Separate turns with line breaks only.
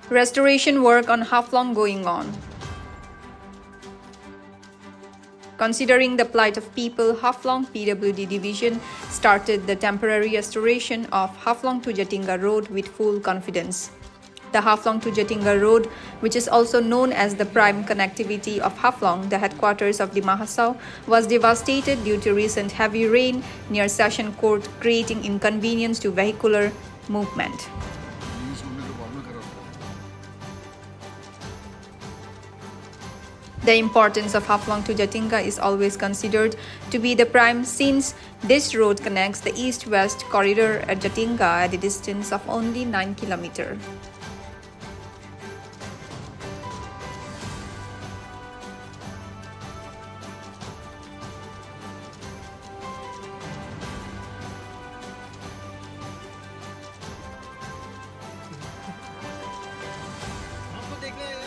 Restoration work on Haflong going on. Considering the plight of people, Haflong PWD Division started the temporary restoration of Haflong to Jatinga Road with full confidence. The Haflong to Jatinga Road, which is also known as the prime connectivity of Haflong, the headquarters of the Mahasau, was devastated due to recent heavy rain near Session Court, creating inconvenience to vehicular movement. The importance of Haflong to Jatinga is always considered to be the prime since this road connects the east-west corridor at Jatinga at a distance of only 9 km.
आपको देखना है